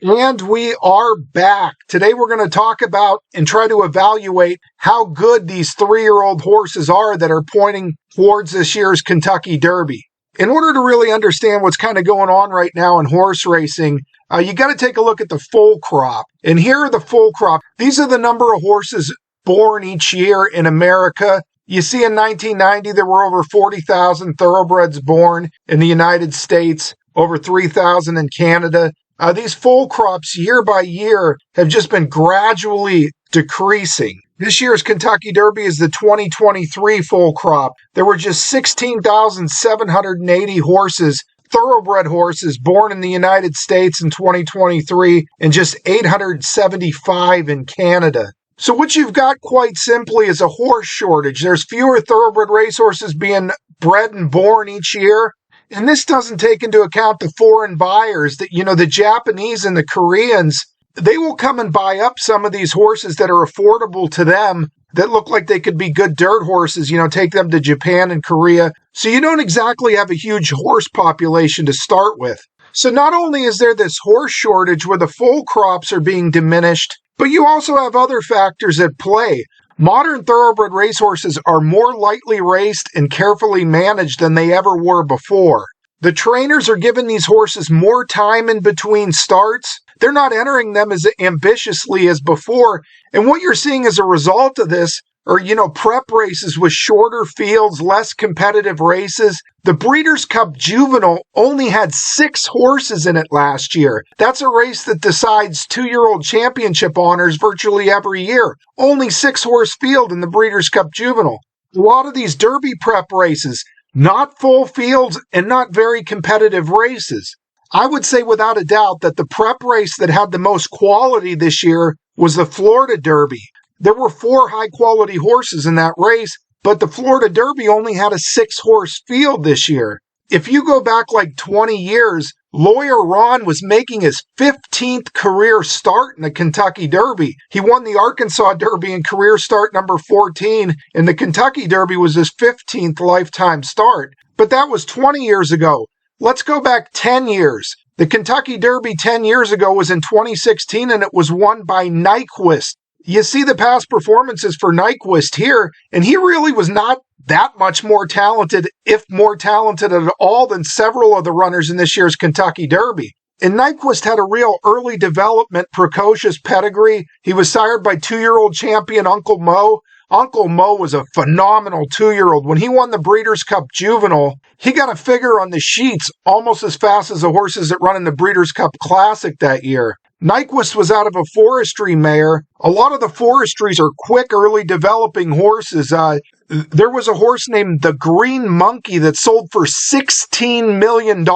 And we are back. Today we're going to talk about and try to evaluate how good these 3-year-old horses are that are pointing towards this year's Kentucky Derby. In order to really understand what's kind of going on right now in horse racing, you got to take a look at the full crop. And here are the full crop. These are the number of horses born each year in America. You see in 1990 there were over 40,000 thoroughbreds born in the United States, over 3,000 in Canada. These full crops year by year have just been gradually decreasing. This year's Kentucky Derby is the 2023 full crop. There were just 16,780 horses, thoroughbred horses, born in the United States in 2023 and just 875 in Canada. So what you've got quite simply is a horse shortage. There's fewer thoroughbred racehorses being bred and born each year. And this doesn't take into account the foreign buyers that, the Japanese and the Koreans, they will come and buy up some of these horses that are affordable to them that look like they could be good dirt horses, take them to Japan and Korea. So you don't exactly have a huge horse population to start with. So not only is there this horse shortage where the full crops are being diminished, but you also have other factors at play. Modern thoroughbred racehorses are more lightly raced and carefully managed than they ever were before. The trainers are giving these horses more time in between starts. They're not entering them as ambitiously as before. And what you're seeing as a result of this are, prep races with shorter fields, less competitive races. The Breeders' Cup Juvenile only had 6 horses in it last year. That's a race that decides 2-year-old championship honors virtually every year. Only 6-horse field in the Breeders' Cup Juvenile. A lot of these Derby prep races, not full fields and not very competitive races. I would say without a doubt that the prep race that had the most quality this year was the Florida Derby. There were 4 high-quality horses in that race, but the Florida Derby only had a 6-horse field this year. If you go back like 20 years, Lawyer Ron was making his 15th career start in the Kentucky Derby. He won the Arkansas Derby in career start number 14, and the Kentucky Derby was his 15th lifetime start. But that was 20 years ago. Let's go back 10 years. The Kentucky Derby 10 years ago was in 2016, and it was won by Nyquist. You see the past performances for Nyquist here, and he really was not that much more talented, if more talented at all, than several of the runners in this year's Kentucky Derby. And Nyquist had a real early development, precocious pedigree. He was sired by 2-year-old champion Uncle Mo. Uncle Mo was a phenomenal 2-year-old. When he won the Breeders' Cup Juvenile, he got a figure on the sheets almost as fast as the horses that run in the Breeders' Cup Classic that year. Nyquist was out of a forestry mare. A lot of the forestries are quick, early developing horses. There was a horse named the Green Monkey that sold for $16 million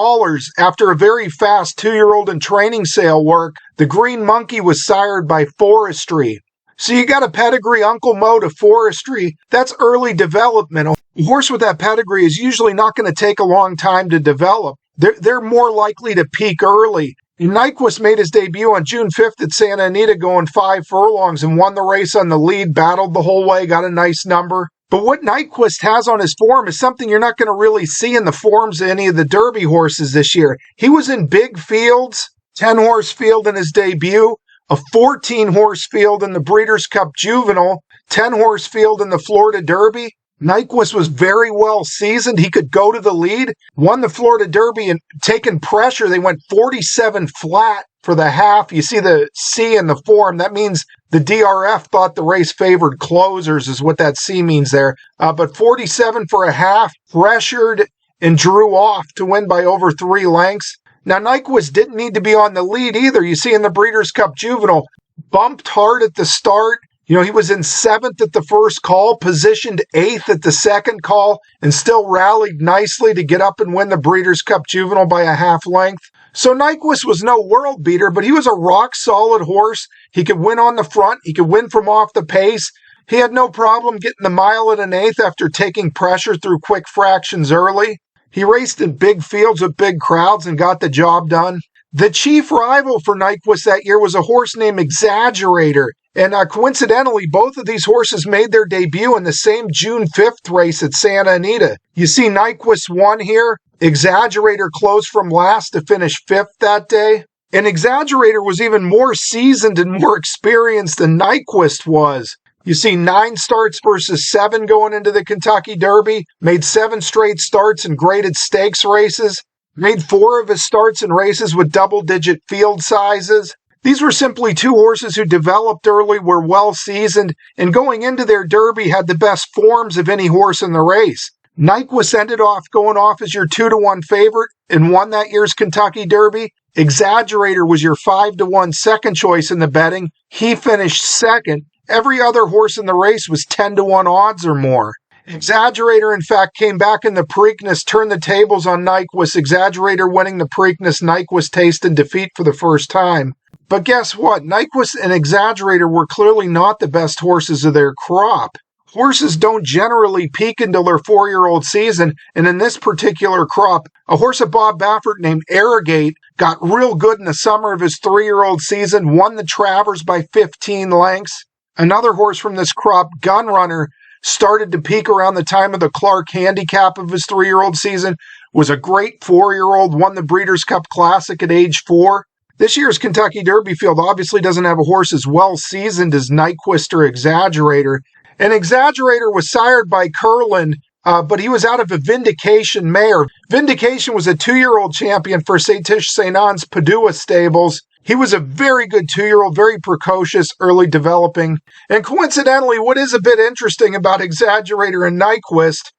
after a very fast 2-year-old in training sale work. The Green Monkey was sired by forestry. So you got a pedigree, Uncle Mo to forestry. That's early development. A horse with that pedigree is usually not going to take a long time to develop. They're more likely to peak early. Nyquist made his debut on June 5th at Santa Anita going 5 furlongs and won the race on the lead, battled the whole way, got a nice number. But what Nyquist has on his form is something you're not going to really see in the forms of any of the Derby horses this year. He was in big fields, 10-horse field in his debut, a 14-horse field in the Breeders' Cup Juvenile, 10-horse field in the Florida Derby. Nyquist was very well seasoned. He could go to the lead, won the Florida Derby, and taking pressure, they went 47 flat for the half. You see the C in the form. That means the DRF thought the race favored closers is what that C means there. But 47 for a half, pressured and drew off to win by over 3 lengths. Now, Nyquist didn't need to be on the lead either. You see in the Breeders' Cup Juvenile, bumped hard at the start. He was in 7th at the first call, positioned 8th at the second call, and still rallied nicely to get up and win the Breeders' Cup Juvenile by a half length. So Nyquist was no world beater, but he was a rock-solid horse. He could win on the front. He could win from off the pace. He had no problem getting the mile at an eighth after taking pressure through quick fractions early. He raced in big fields with big crowds and got the job done. The chief rival for Nyquist that year was a horse named Exaggerator. And coincidentally, both of these horses made their debut in the same June 5th race at Santa Anita. You see Nyquist won here. Exaggerator closed from last to finish 5th that day. And Exaggerator was even more seasoned and more experienced than Nyquist was. You see 9 starts versus 7 going into the Kentucky Derby, made 7 straight starts in graded stakes races, made 4 of his starts in races with double-digit field sizes. These were simply 2 horses who developed early, were well-seasoned, and going into their Derby had the best forms of any horse in the race. Nyquist ended off going off as your 2-1 favorite and won that year's Kentucky Derby. Exaggerator was your 5-1 second choice in the betting. He finished second. Every other horse in the race was 10-1 odds or more. Exaggerator, in fact, came back in the Preakness, turned the tables on Nyquist. Exaggerator winning the Preakness, Nyquist tasted defeat for the first time. But guess what? Nyquist and Exaggerator were clearly not the best horses of their crop. Horses don't generally peak until their 4-year-old season, and in this particular crop, a horse of Bob Baffert named Arrogate got real good in the summer of his 3-year-old season, won the Travers by 15 lengths. Another horse from this crop, Gunrunner, started to peak around the time of the Clark Handicap of his 3-year-old season, was a great 4-year-old, won the Breeders' Cup Classic at age 4. This year's Kentucky Derby field obviously doesn't have a horse as well-seasoned as Nyquist or Exaggerator. And Exaggerator was sired by Curlin, but he was out of a Vindication mare. Vindication was a 2-year-old champion for Satish Senan's Padua stables. He was a very good 2-year-old, very precocious, early developing. And coincidentally, what is a bit interesting about Exaggerator and Nyquist,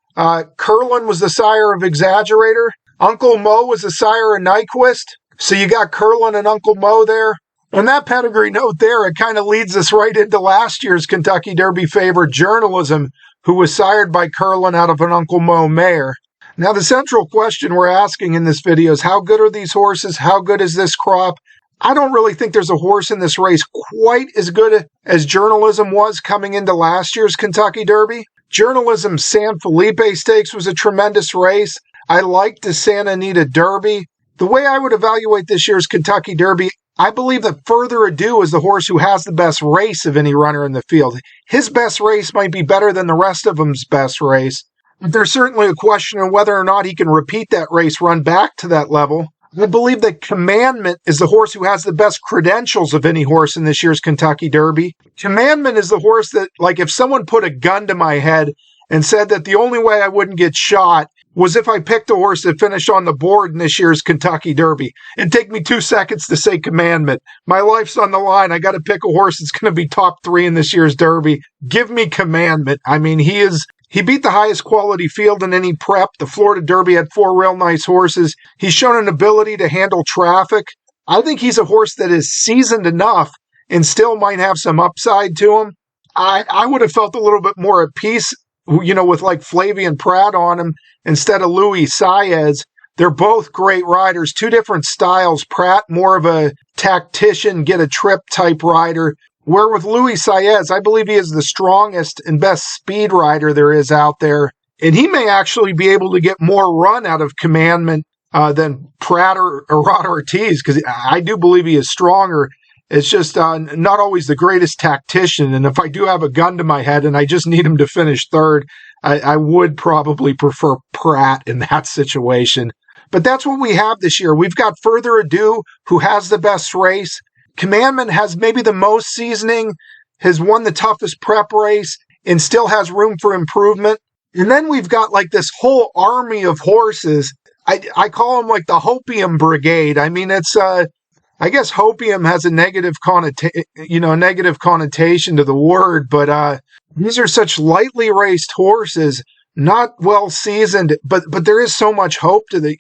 Curlin was the sire of Exaggerator. Uncle Mo was the sire of Nyquist. So you got Curlin and Uncle Mo there. On that pedigree note there, it kind of leads us right into last year's Kentucky Derby favorite, Journalism, who was sired by Curlin out of an Uncle Mo mare. Now, the central question we're asking in this video is, how good are these horses? How good is this crop? I don't really think there's a horse in this race quite as good as Journalism was coming into last year's Kentucky Derby. Journalism's San Felipe Stakes was a tremendous race. I liked the Santa Anita Derby. The way I would evaluate this year's Kentucky Derby, I believe that Further Ado is the horse who has the best race of any runner in the field. His best race might be better than the rest of them's best race. But there's certainly a question of whether or not he can repeat that race, run back to that level. I believe that Commandment is the horse who has the best credentials of any horse in this year's Kentucky Derby. Commandment is the horse that, like, if someone put a gun to my head and said that the only way I wouldn't get shot was if I picked a horse that finished on the board in this year's Kentucky Derby. It'd take me 2 seconds to say Commandment. My life's on the line. I got to pick a horse that's going to be top 3 in this year's Derby. Give me Commandment. I mean, he beat the highest quality field in any prep. The Florida Derby had 4 real nice horses. He's shown an ability to handle traffic. I think he's a horse that is seasoned enough and still might have some upside to him. I would have felt a little bit more at peace, with like Flavian Pratt on him instead of Louis Saez. They're both great riders, 2 different styles. Pratt, more of a tactician, get a trip type rider. Where with Louis Saez, I believe he is the strongest and best speed rider there is out there. And he may actually be able to get more run out of Commandment than Pratt or Rod Ortiz, because I do believe he is stronger. It's just not always the greatest tactician. And if I do have a gun to my head and I just need him to finish third, I would probably prefer Pratt in that situation. But that's what we have this year. We've got Further Ado, who has the best race. Commandment has maybe the most seasoning, has won the toughest prep race, and still has room for improvement. And then we've got like this whole army of horses. I call them like the Hopium Brigade. I mean, it's I guess hopium has a negative connotation to the word, but these are such lightly raced horses, not well seasoned, but there is so much hope to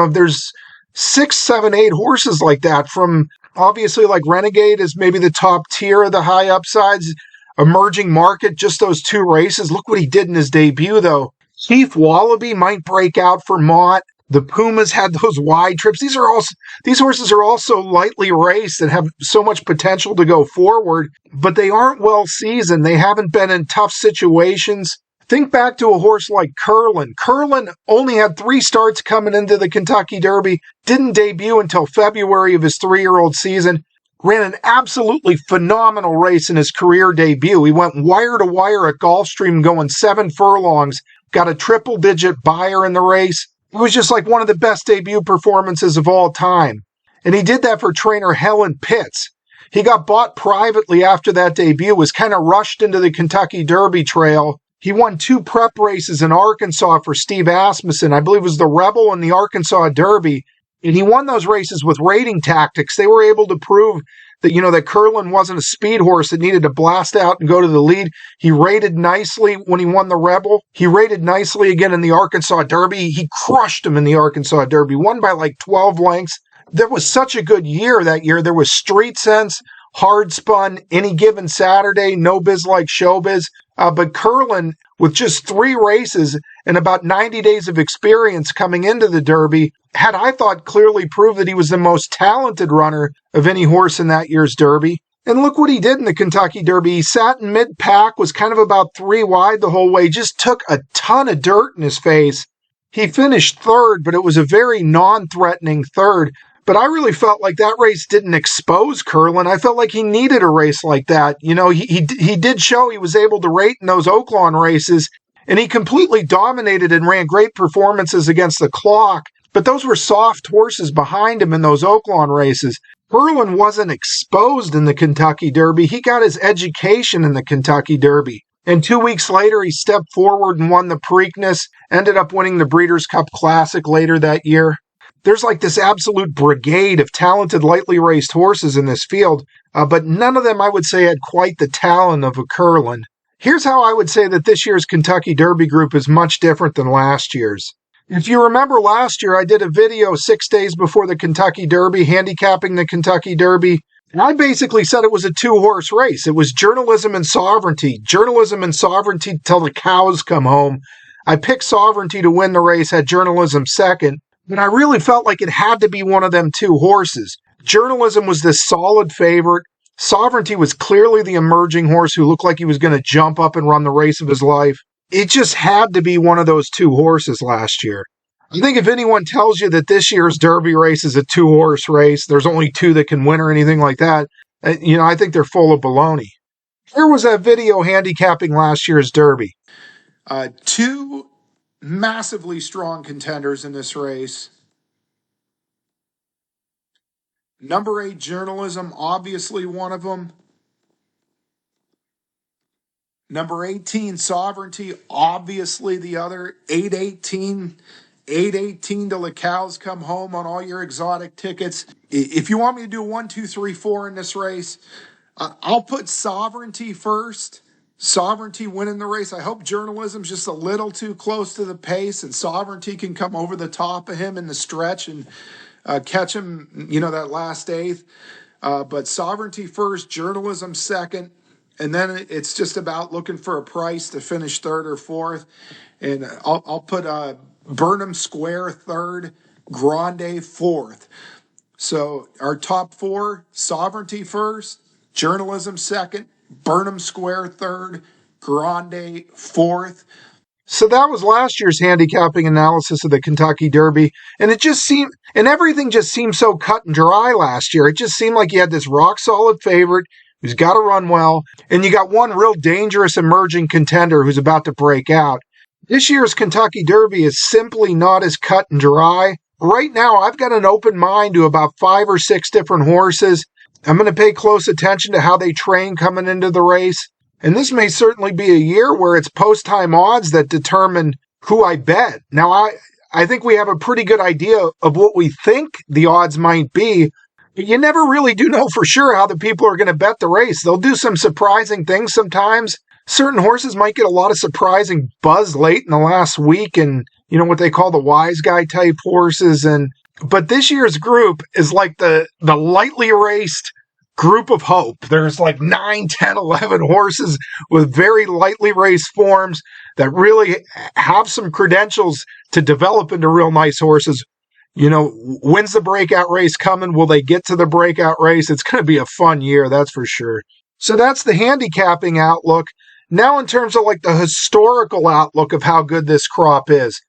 there's 6, 7, 8 horses like that, from obviously like Renegade is maybe the top tier of the high upsides. Emerging Market, just those 2 races. Look what he did in his debut though. Chief Wallaby might break out for Mott. The Pumas had those wide trips. These horses are also lightly raced and have so much potential to go forward, but they aren't well seasoned. They haven't been in tough situations. Think back to a horse like Curlin. Curlin only had 3 starts coming into the Kentucky Derby, didn't debut until February of his 3-year-old season, ran an absolutely phenomenal race in his career debut. He went wire to wire at Gulfstream going 7 furlongs, got a triple-digit buyer in the race. It was just like one of the best debut performances of all time. And he did that for trainer Helen Pitts. He got bought privately after that debut, was kind of rushed into the Kentucky Derby trail. He won 2 prep races in Arkansas for Steve Asmussen. I believe it was the Rebel and the Arkansas Derby. And he won those races with rating tactics. They were able to prove that, that Curlin wasn't a speed horse that needed to blast out and go to the lead. He rated nicely when he won the Rebel. He rated nicely again in the Arkansas Derby. He crushed him in the Arkansas Derby, won by like 12 lengths. There was such a good year that year. There was street sense, hard spun, any given Saturday, no biz like showbiz. But Curlin, with just 3 races and about 90 days of experience coming into the Derby, had, I thought, clearly proved that he was the most talented runner of any horse in that year's Derby. And look what he did in the Kentucky Derby. He sat in mid-pack, was kind of about 3 wide the whole way, just took a ton of dirt in his face. He finished 3rd, but it was a very non-threatening 3rd. But I really felt like that race didn't expose Curlin. I felt like he needed a race like that. He did show he was able to rate in those Oaklawn races, and he completely dominated and ran great performances against the clock. But those were soft horses behind him in those Oaklawn races. Curlin wasn't exposed in the Kentucky Derby. He got his education in the Kentucky Derby. And 2 weeks later, he stepped forward and won the Preakness, ended up winning the Breeders' Cup Classic later that year. There's like this absolute brigade of talented, lightly raced horses in this field, but none of them, I would say, had quite the talent of a Curlin. Here's how I would say that this year's Kentucky Derby group is much different than last year's. If you remember last year, I did a video 6 days before the Kentucky Derby, handicapping the Kentucky Derby, and I basically said it was a 2-horse race. It was journalism and sovereignty. Journalism and sovereignty till the cows come home. I picked sovereignty to win the race, had journalism second. But I really felt like it had to be one of them 2 horses. Journalism was this solid favorite. Sovereignty was clearly the emerging horse who looked like he was going to jump up and run the race of his life. It just had to be one of those 2 horses last year. I think if anyone tells you that this year's Derby race is a 2-horse race, there's only 2 that can win or anything like that, I think they're full of baloney. Here was that video handicapping last year's Derby. 2 massively strong contenders in this race. Number 8, Journalism, obviously one of them. Number 18, Sovereignty, obviously the other. 818 till the cows come home on all your exotic tickets. If you want me to do 1, 2, 3, 4 in this race, I'll put Sovereignty first. Sovereignty winning the race. I hope Journalism's just a little too close to the pace and Sovereignty can come over the top of him in the stretch and catch him, that last 8th. But Sovereignty first, Journalism second, and then it's just about looking for a price to finish 3rd or 4th. And I'll put Burnham Square 3rd, Grande 4th. So our top 4, Sovereignty first, Journalism second, Burnham Square 3rd, Grande 4th. So that was last year's handicapping analysis of the Kentucky Derby, and everything just seemed so cut and dry last year. It just seemed like you had this rock solid favorite who's got to run well, and you got one real dangerous emerging contender who's about to break out. This year's Kentucky Derby is simply not as cut and dry. Right now, I've got an open mind to about 5 or 6 different horses. I'm going to pay close attention to how they train coming into the race. And this may certainly be a year where it's post-time odds that determine who I bet. Now, I think we have a pretty good idea of what we think the odds might be, but you never really do know for sure how the people are going to bet the race. They'll do some surprising things sometimes. Certain horses might get a lot of surprising buzz late in the last week and, what they call the wise guy type horses. But this year's group is like the lightly raced group of hope. There's like 9, 10, 11 horses with very lightly raced forms that really have some credentials to develop into real nice horses. When's the breakout race coming? Will they get to the breakout race? It's going to be a fun year, that's for sure. So that's the handicapping outlook. Now in terms of like the historical outlook of how good this crop is.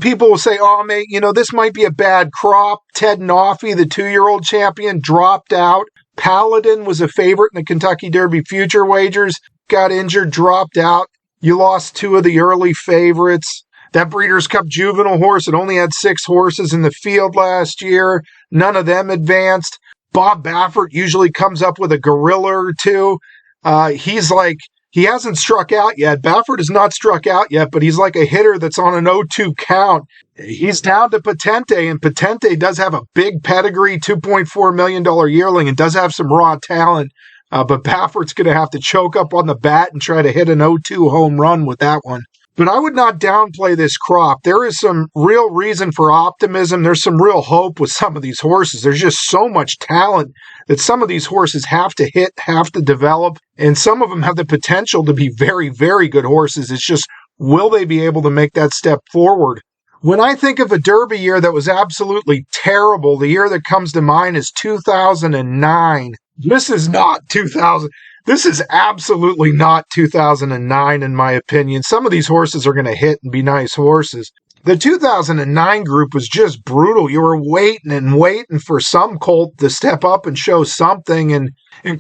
People will say, oh, mate, this might be a bad crop. Ted Noffey, the 2-year-old champion, dropped out. Paladin was a favorite in the Kentucky Derby future wagers, got injured, dropped out. You lost 2 of the early favorites. That Breeders' Cup Juvenile horse, it only had 6 horses in the field last year. None of them advanced. Bob Baffert usually comes up with a gorilla or two. He hasn't struck out yet. Baffert has not struck out yet, but he's like a hitter that's on an 0-2 count. He's down to Patente, and Patente does have a big pedigree, $2.4 million yearling, and does have some raw talent. But Baffert's going to have to choke up on the bat and try to hit an 0-2 home run with that one. But I would not downplay this crop. There is some real reason for optimism. There's some real hope with some of these horses. There's just so much talent that some of these horses have to hit, have to develop, and some of them have the potential to be very, very good horses. It's just, will they be able to make that step forward? When I think of a Derby year that was absolutely terrible, the year that comes to mind is 2009. This is not 2000. This is absolutely not 2009, in my opinion. Some of these horses are going to hit and be nice horses. The 2009 group was just brutal. You were waiting and waiting for some colt to step up and show something. And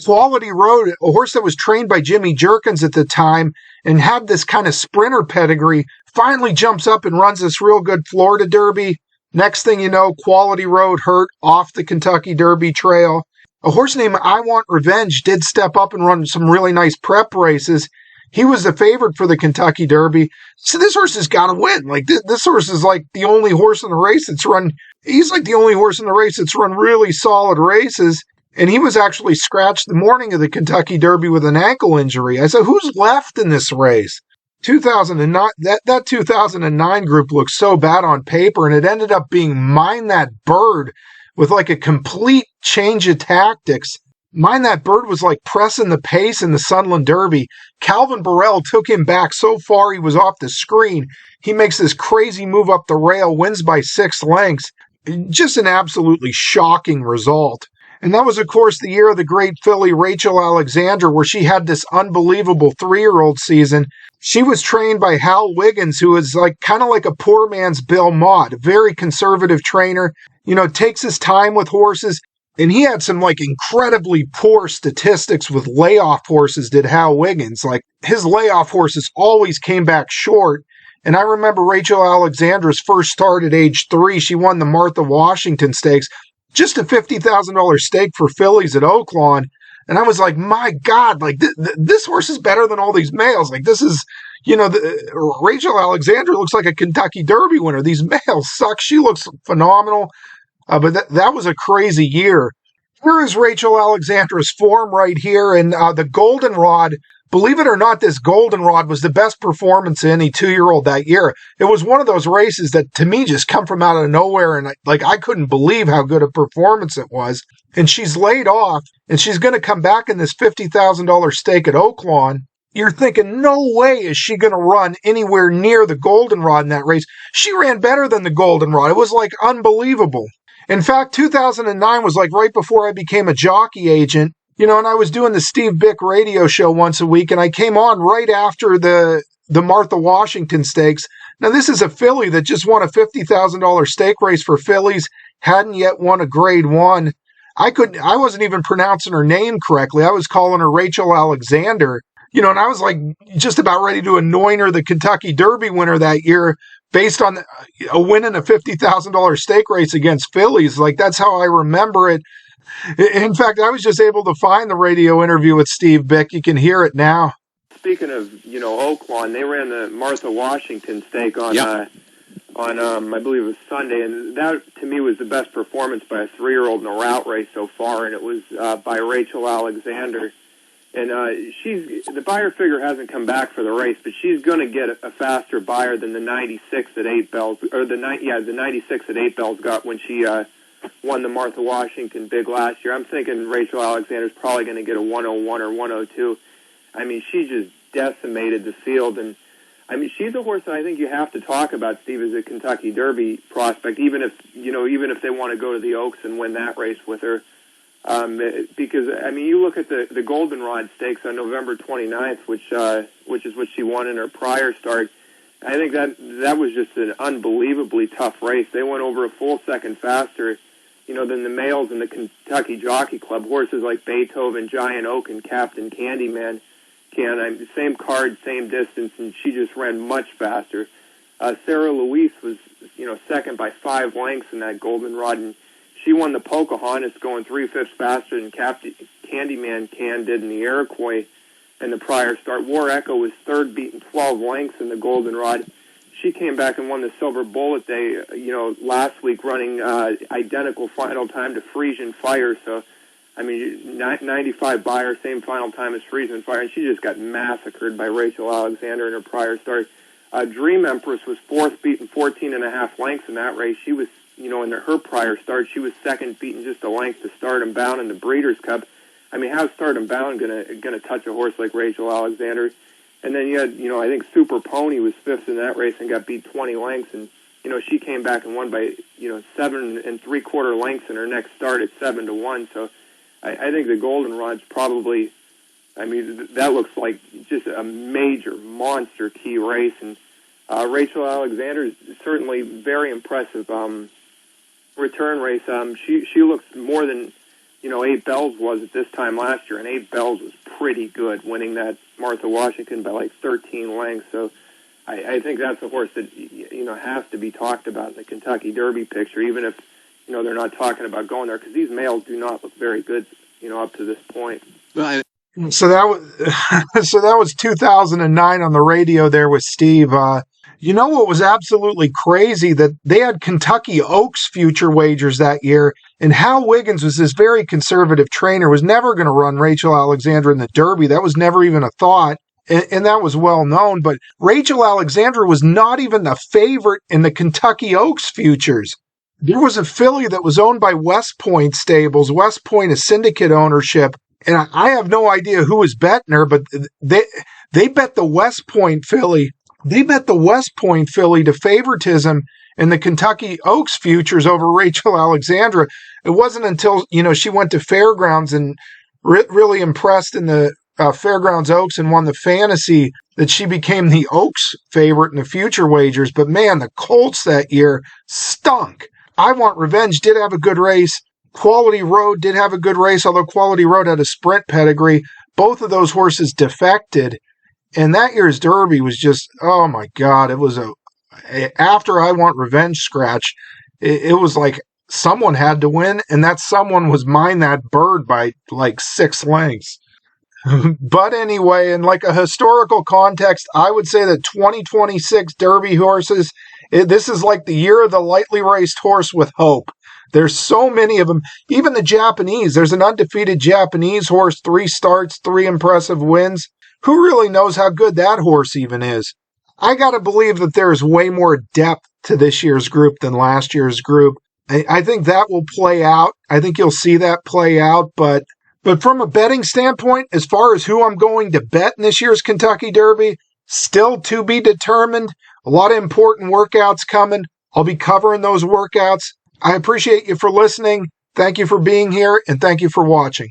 Quality Road, a horse that was trained by Jimmy Jerkins at the time and had this kind of sprinter pedigree, finally jumps up and runs this real good Florida Derby. Next thing you know, Quality Road hurt off the Kentucky Derby trail. A horse named I Want Revenge did step up and run some really nice prep races. He was the favorite for the Kentucky Derby. So this horse has got to win. Like this horse is like the only horse in the race that's run. He's like the only horse in the race that's run really solid races. And he was actually scratched the morning of the Kentucky Derby with an ankle injury. I said, who's left in this race? 2009, that 2009 group looked so bad on paper, and it ended up being Mind That Bird with like a complete change of tactics. Mind That Bird was like pressing the pace in the Sunland Derby. Calvin Burrell took him back so far he was off the screen. He makes this crazy move up the rail, wins by 6 lengths. Just an absolutely shocking result. And that was, of course, the year of the great filly Rachel Alexandra, where she had this unbelievable 3-year-old season. She was trained by Hal Wiggins, who is like kind of like a poor man's Bill Mott, a very conservative trainer, takes his time with horses. And he had some like incredibly poor statistics with layoff horses, did Hal Wiggins. Like his layoff horses always came back short. And I remember Rachel Alexandra's first start at age 3. She won the Martha Washington Stakes. Just a $50,000 stake for fillies at Oaklawn. And I was like, my God, like this horse is better than all these males. Like this is, Rachel Alexandra looks like a Kentucky Derby winner. These males suck. She looks phenomenal. But that was a crazy year. Here is Rachel Alexandra's form right here. And the Goldenrod, believe it or not, this Goldenrod was the best performance of any 2-year-old that year. It was one of those races that to me just come from out of nowhere. And I couldn't believe how good a performance it was. And she's laid off and she's going to come back in this $50,000 stake at Oaklawn. You're thinking, no way is she going to run anywhere near the Goldenrod in that race. She ran better than the Goldenrod. It was like unbelievable. In fact, 2009 was like right before I became a jockey agent. And I was doing the Steve Bick radio show once a week, and I came on right after the Martha Washington Stakes. Now, this is a filly that just won a $50,000 stake race for fillies, hadn't yet won a Grade 1. I wasn't even pronouncing her name correctly. I was calling her Rachel Alexander, and I was like just about ready to anoint her the Kentucky Derby winner that year based on a win in a $50,000 stake race against fillies. Like, that's how I remember it. In fact, I was just able to find the radio interview with Steve Bick. You can hear it now. Speaking of, Oaklawn, they ran the Martha Washington stake on, I believe it was Sunday, and that, to me, was the best performance by a 3-year-old in a route race so far, and it was by Rachel Alexander. And the buyer figure hasn't come back for the race, but she's going to get a faster buyer than the 96 at 8 bells, or the 96 at 8 bells got when she won the Martha Washington big last year. I'm thinking Rachel Alexander's probably going to get a 101 or 102. I mean, she just decimated the field, and I mean, she's a horse that I think you have to talk about, Steve, as a Kentucky Derby prospect, even if they want to go to the Oaks and win that race with her. Because, I mean, you look at the Goldenrod Stakes on November 29th, which is what she won in her prior start. I think that was just an unbelievably tough race. They went over a full second faster, than the males in the Kentucky Jockey Club. Horses like Beethoven, Giant Oak, and Captain Candyman can. Same card, same distance, and she just ran much faster. Sarah Louise was, second by 5 lengths in that goldenrod, and she won the Pocahontas going 3/5 faster than Candyman Can did in the Iroquois in the prior start. War Echo was third, beating 12 lengths in the goldenrod. She came back and won the Silver Bullet Day, last week, running identical final time to Frisian Fire. So, 95 Buyer, same final time as Frisian Fire, and she just got massacred by Rachel Alexandra in her prior start. Dream Empress was fourth, beating 14.5 lengths in that race. She was, in her prior start, she was second, beating just a length to Stardom Bound in the Breeders' Cup. How's Stardom Bound gonna touch a horse like Rachel Alexandra? And then you had, I think Super Pony was fifth in that race and got beat 20 lengths, and she came back and won by 7 3/4 lengths in her next start at 7-1. So I think the Goldenrod's probably, that looks like just a major monster key race, and Rachel Alexander is certainly very impressive return race. She looks more than 8 Bells was at this time last year, and 8 Bells was pretty good, winning that Martha Washington by like 13 lengths. So I think that's a horse that has to be talked about in the Kentucky Derby picture, even if they're not talking about going there, because these males do not look very good up to this point. So that was 2009 on the radio there with Steve. What was absolutely crazy, that they had Kentucky Oaks future wagers that year, and Hal Wiggins was this very conservative trainer, was never going to run Rachel Alexandra in the Derby. That was never even a thought, and that was well known. But Rachel Alexandra was not even the favorite in the Kentucky Oaks futures. There was a filly that was owned by West Point Stables. West Point is syndicate ownership, and I have no idea who was betting her, but they bet the West Point filly. They bet the West Point filly to favoritism in the Kentucky Oaks futures over Rachel Alexandra. It wasn't until, she went to Fairgrounds and really impressed in the Fairgrounds Oaks and won the Fantasy that she became the Oaks favorite in the future wagers. But man, the Colts that year stunk. I Want Revenge did have a good race. Quality Road did have a good race, although Quality Road had a sprint pedigree. Both of those horses defected. And that year's Derby was just, oh my God, it was after I Want Revenge scratch, it was like someone had to win, and that someone was Mind That Bird by like 6 lengths. But anyway, in like a historical context, I would say that 2026 Derby horses, this is like the year of the lightly raced horse with hope. There's so many of them. Even the Japanese, there's an undefeated Japanese horse, 3 starts, 3 impressive wins. Who really knows how good that horse even is? I got to believe that there's way more depth to this year's group than last year's group. I think that will play out. I think you'll see that play out. But from a betting standpoint, as far as who I'm going to bet in this year's Kentucky Derby, still to be determined. A lot of important workouts coming. I'll be covering those workouts. I appreciate you for listening. Thank you for being here, and thank you for watching.